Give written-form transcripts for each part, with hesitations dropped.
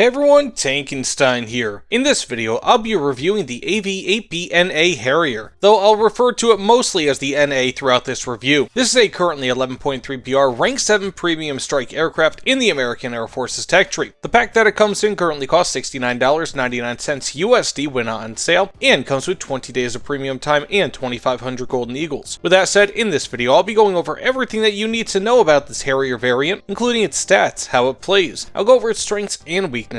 Hey everyone, Tankenstein here. In this video, I'll be reviewing the AV-8B NA Harrier, though I'll refer to it mostly as the NA throughout this review. This is a currently 11.3 BR Rank 7 Premium Strike aircraft in the American Air Force's tech tree. The pack that it comes in currently costs $69.99 USD when on sale, and comes with 20 days of premium time and 2,500 Golden Eagles. With that said, in this video, I'll be going over everything that you need to know about this Harrier variant, including its stats, how it plays. I'll go over its strengths and weaknesses.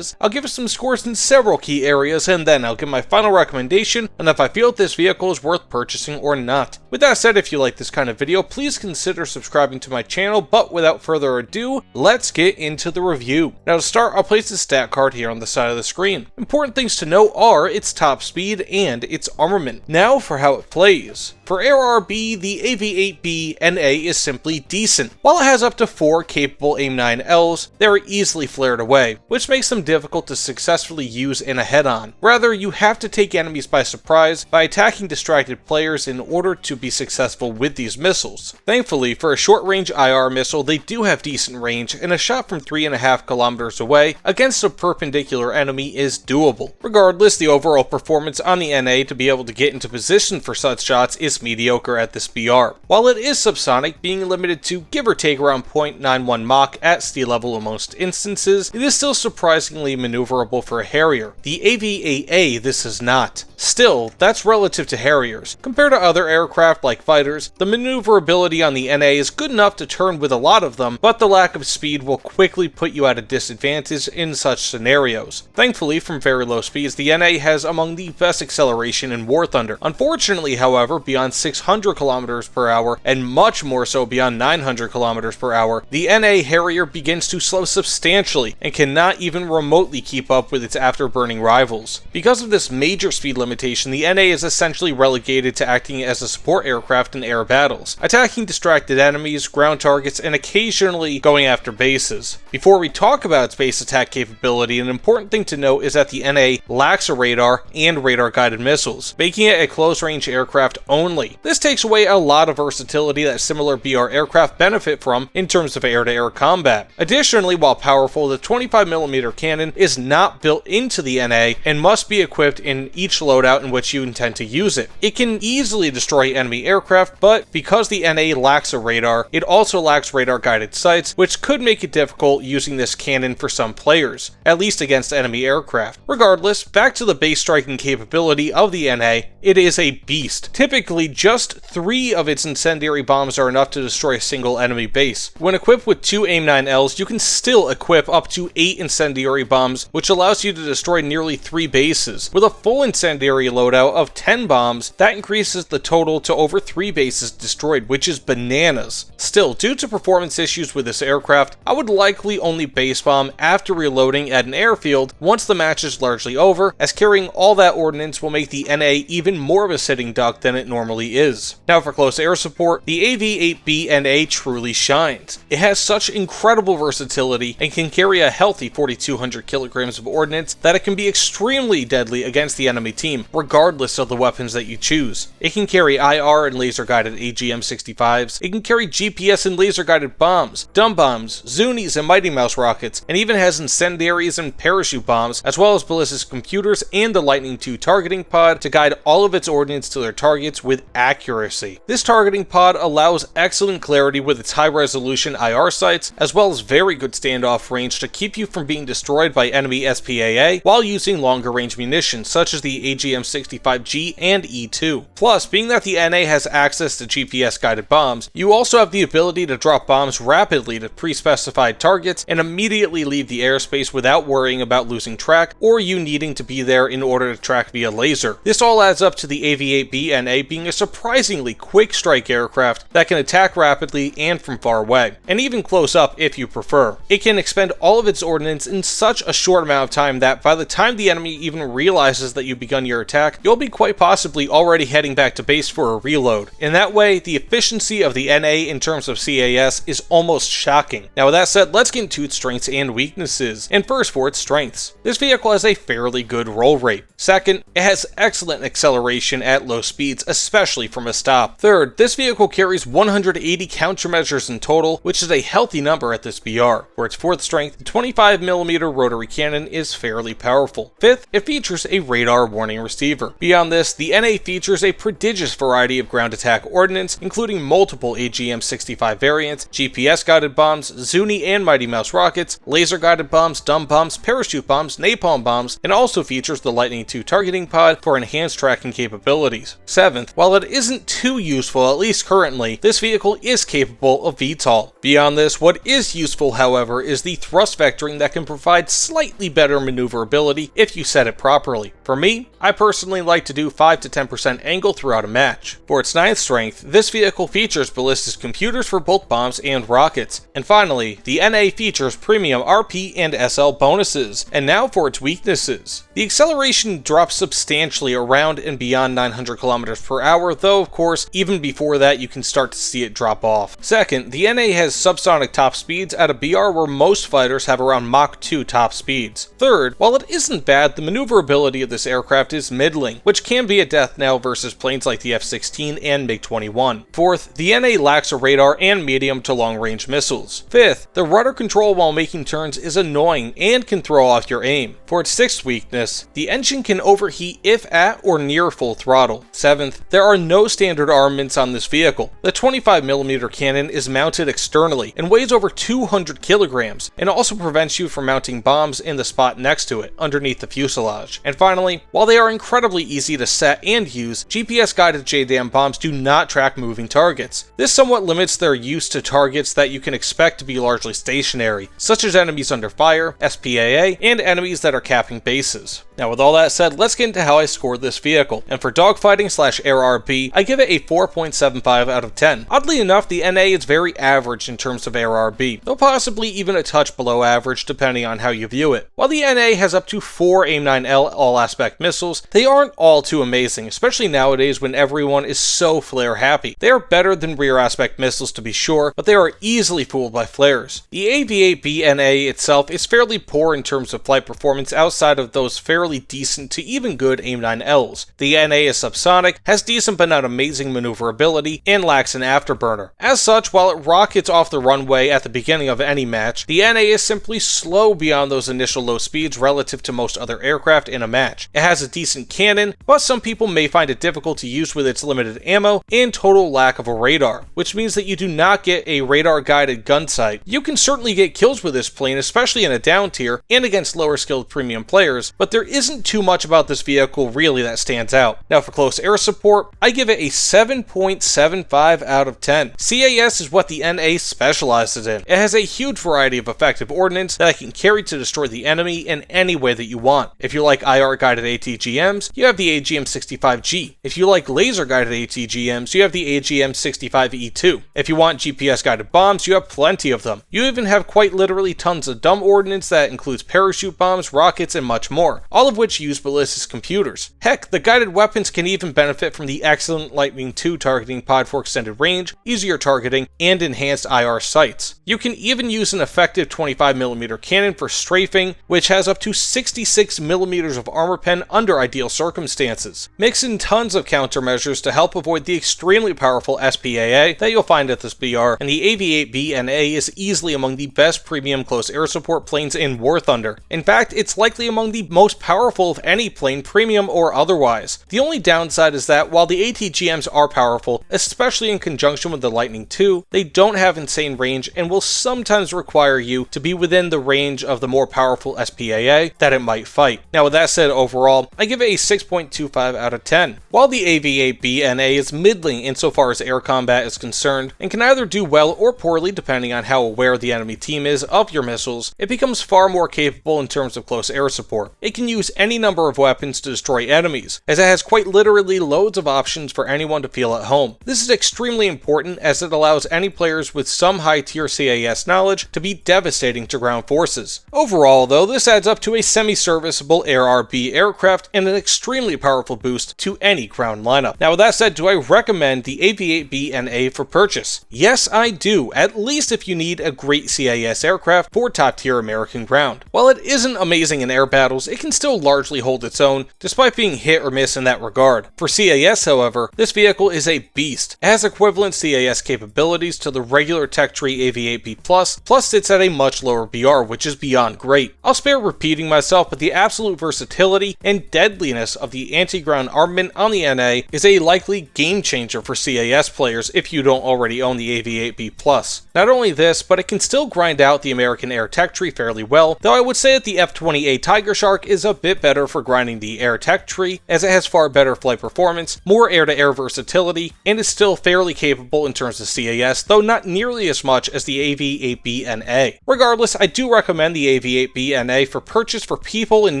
I'll give it some scores in several key areas, and then I'll give my final recommendation on if I feel this vehicle is worth purchasing or not. With that said, if you like this kind of video, please consider subscribing to my channel, but without further ado, let's get into the review. Now to start, I'll place the stat card here on the side of the screen. Important things to know are its top speed and its armament. Now for how it plays. For ARB, the AV-8B NA is simply decent. While it has up to 4 capable AIM-9Ls, they are easily flared away, which makes them difficult to successfully use in a head-on. Rather, you have to take enemies by surprise by attacking distracted players in order to be successful with these missiles. Thankfully, for a short-range IR missile, they do have decent range, and a shot from 3.5 kilometers away against a perpendicular enemy is doable. Regardless, the overall performance on the NA to be able to get into position for such shots is mediocre at this BR. While it is subsonic, being limited to give or take around 0.91 Mach at sea level in most instances, it is still surprisingly maneuverable for a Harrier. The AV-8A this is not. Still, that's relative to Harriers. Compared to other aircraft like fighters, the maneuverability on the NA is good enough to turn with a lot of them, but the lack of speed will quickly put you at a disadvantage in such scenarios. Thankfully, from very low speeds, the NA has among the best acceleration in War Thunder. Unfortunately, however, beyond 600 kilometers per hour, and much more so beyond 900 kilometers per hour, the NA Harrier begins to slow substantially and cannot even remotely keep up with its afterburning rivals. Because of this major speed limitation, the NA is essentially relegated to acting as a support aircraft in air battles, attacking distracted enemies, ground targets, and occasionally going after bases. Before we talk about its base attack capability, an important thing to note is that the NA lacks a radar and radar-guided missiles, making it a close-range aircraft only. This takes away a lot of versatility that similar BR aircraft benefit from in terms of air-to-air combat. Additionally, while powerful, the 25mm cannon is not built into the NA and must be equipped in each loadout in which you intend to use it. It can easily destroy enemy aircraft, but because the NA lacks a radar, it also lacks radar-guided sights, which could make it difficult using this cannon for some players, at least against enemy aircraft. Regardless, back to the base striking capability of the NA, it is a beast. Typically, just 3 of its incendiary bombs are enough to destroy a single enemy base. When equipped with 2 AIM-9Ls, you can still equip up to 8 incendiary bombs, which allows you to destroy nearly 3 bases. With a full incendiary loadout of 10 bombs, that increases the total to over 3 bases destroyed, which is bananas. Still, due to performance issues with this aircraft, I would likely only base bomb after reloading at an airfield once the match is largely over, as carrying all that ordnance will make the NA even more of a sitting duck than it normally is. Now for close air support, the AV-8B NA truly shines. It has such incredible versatility and can carry a healthy 4,200 kilograms of ordnance that it can be extremely deadly against the enemy team, regardless of the weapons that you choose. It can carry IR and laser-guided AGM-65s, it can carry GPS and laser-guided bombs, dumb bombs, Zunis and Mighty Mouse rockets, and even has incendiaries and parachute bombs, as well as ballistic computers and the Lightning II targeting pod to guide all of its ordnance to their targets with accuracy. This targeting pod allows excellent clarity with its high-resolution IR sights, as well as very good standoff range to keep you from being destroyed by enemy SPAA while using longer-range munitions such as the AGM-65G and E2. Plus, being that the NA has access to GPS-guided bombs, you also have the ability to drop bombs rapidly to pre-specified targets and immediately leave the airspace without worrying about losing track or you needing to be there in order to track via laser. This all adds up to the AV-8B NA being a surprisingly quick strike aircraft that can attack rapidly and from far away, and even close up if you prefer. It can expend all of its ordnance in such a short amount of time that by the time the enemy even realizes that you've begun your attack, you'll be quite possibly already heading back to base for a reload. In that way, the efficiency of the NA in terms of CAS is almost shocking. Now with that said, let's get into its strengths and weaknesses. And first, for its strengths. This vehicle has a fairly good roll rate. Second, it has excellent acceleration at low speeds, especially from a stop. Third, this vehicle carries 180 countermeasures in total, which is a healthy number at this BR. For its fourth strength, the 25mm 25mm rotary cannon is fairly powerful. Fifth, it features a radar warning receiver. Beyond this, the NA features a prodigious variety of ground attack ordnance, including multiple AGM-65 variants, GPS-guided bombs, Zuni and Mighty Mouse rockets, laser-guided bombs, dumb bombs, parachute bombs, napalm bombs, and also features the Lightning II targeting pod for enhanced tracking capabilities. Seventh, while it isn't too useful, at least currently, this vehicle is capable of VTOL. Beyond this, what is useful, however, is the thrust vectoring that can provide slightly better maneuverability if you set it properly. For me, I personally like to do 5 to 10% angle throughout a match. For its 9th strength, this vehicle features ballistic computers for both bombs and rockets. And finally, the NA features premium RP and SL bonuses. And now for its weaknesses. The acceleration drops substantially around and beyond 900 km per hour, though of course, even before that you can start to see it drop off. Second, the NA has subsonic top speeds at a BR where most fighters have around Mach 2 top speeds. Third, while it isn't bad, the maneuverability of this aircraft is middling, which can be a death knell versus planes like the F-16 and MiG-21. Fourth, the NA lacks a radar and medium to long range missiles. Fifth, the rudder control while making turns is annoying and can throw off your aim. For its 6th weakness, the engine can overheat if at or near full throttle. Seventh, there are no standard armaments on this vehicle. The 25mm cannon is mounted externally and weighs over 200 kilograms, and also prevents you from mounting bombs in the spot next to it, underneath the fuselage. And finally, while they are incredibly easy to set and use, GPS-guided JDAM bombs do not track moving targets. This somewhat limits their use to targets that you can expect to be largely stationary, such as enemies under fire, SPAA, and enemies that are capping bases. Now with all that said, let's get into how I scored this vehicle, and for dogfighting/air RB, I give it a 4.75 out of 10. Oddly enough, the NA is very average in terms of air RB, though possibly even a touch below average depending on how you view it. While the NA has up to 4 AIM-9L all-aspect missiles, they aren't all too amazing, especially nowadays when everyone is so flare happy. They are better than rear aspect missiles to be sure, but they are easily fooled by flares. The AV-8B NA itself is fairly poor in terms of flight performance outside of those fairly decent to even good AIM-9Ls. The NA is subsonic, has decent but not amazing maneuverability, and lacks an afterburner. As such, while it rockets off the runway at the beginning of any match, the NA is simply slow beyond those initial low speeds relative to most other aircraft in a match. It has a decent cannon, but some people may find it difficult to use with its limited ammo and total lack of a radar, which means that you do not get a radar-guided gun sight. You can certainly get kills with this plane, especially in a down tier and against lower skilled premium players, but there isn't too much about this vehicle really that stands out. Now for close air support, I give it a 7.75 out of 10. CAS is what the NA specializes in. It has a huge variety of effective ordnance that it can carry to destroy the enemy in any way that you want. If you like IR-guided ATGMs, you have the AGM-65G. If you like laser-guided ATGMs, you have the AGM-65E2. If you want GPS-guided bombs, you have plenty of them. You even have quite literally tons of dumb ordnance that includes parachute bombs, rockets, and much more, all of which use ballistic computers. Heck, the guided weapons can even benefit from the excellent Lightning II targeting pod for extended range, easier targeting, and enhanced IR sights. You can even use an effective 25mm cannon for strafing, which has up to 66mm of armor pen under ideal circumstances. Mix in tons of countermeasures to help avoid the extremely powerful SPAA that you'll find at this BR, and the AV-8B NA is easily among the best premium close air support planes in War Thunder. In fact, it's likely among the most powerful of any plane, premium or otherwise. The only downside is that while the ATGMs are powerful, especially in conjunction with the Lightning II, they don't have insane range and will sometimes require you to be within the range of the more powerful SPAA that it might fight. Now with that said, overall, I give it a 6.25 out of 10. While the AV-8B NA is middling insofar as air combat is concerned, and can either do well or poorly depending on how aware the enemy team is of your missiles, it becomes far more capable in terms of close air support. It can use any number of weapons to destroy enemies, as it has quite literally loads of options for anyone to feel at home. This is extremely important as it allows any players with some high tier CAS knowledge to be devastating to ground forces. Overall though, this adds up to a semi-serviceable air RB aircraft and an extremely powerful boost to any ground lineup. Now with that said, do I recommend the AV-8B NA for purchase? Yes, I do, at least if you need a great CAS aircraft for top tier American ground. While it isn't amazing in air battles, it can still still largely hold its own, despite being hit or miss in that regard. For CAS, however, this vehicle is a beast. It has equivalent CAS capabilities to the regular tech tree AV-8B+, plus sits at a much lower BR, which is beyond great. I'll spare repeating myself, but the absolute versatility and deadliness of the anti-ground armament on the NA is a likely game changer for CAS players if you don't already own the AV-8B+. Not only this, but it can still grind out the American Air tech tree fairly well, though I would say that the F-20A Tiger Shark is a bit better for grinding the Air tech tree, as it has far better flight performance, more air-to-air versatility, and is still fairly capable in terms of CAS, though not nearly as much as the AV-8B NA. Regardless, I do recommend the AV-8B NA for purchase for people in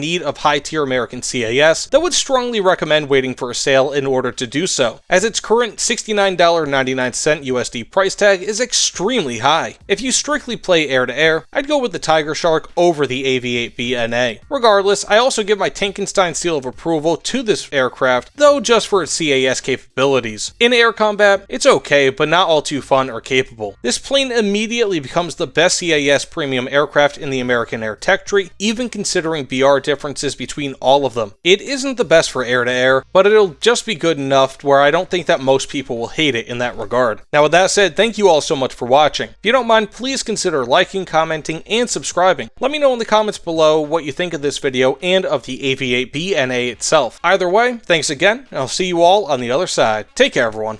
need of high-tier American CAS, though would strongly recommend waiting for a sale in order to do so, as its current $69.99 USD price tag is extremely high. If you strictly play air-to-air, I'd go with the Tiger Shark over the AV-8B NA. Regardless, I also give my Tankenstein seal of approval to this aircraft, though just for its CAS capabilities. In air combat, it's okay, but not all too fun or capable. This plane immediately becomes the best CAS premium aircraft in the American Air tech tree, even considering BR differences between all of them. It isn't the best for air-to-air, but it'll just be good enough where I don't think that most people will hate it in that regard. Now with that said, thank you all so much for watching. If you don't mind, please consider liking, commenting, and subscribing. Let me know in the comments below what you think of this video and of the AV-8B NA itself. Either way, thanks again, and I'll see you all on the other side. Take care, everyone.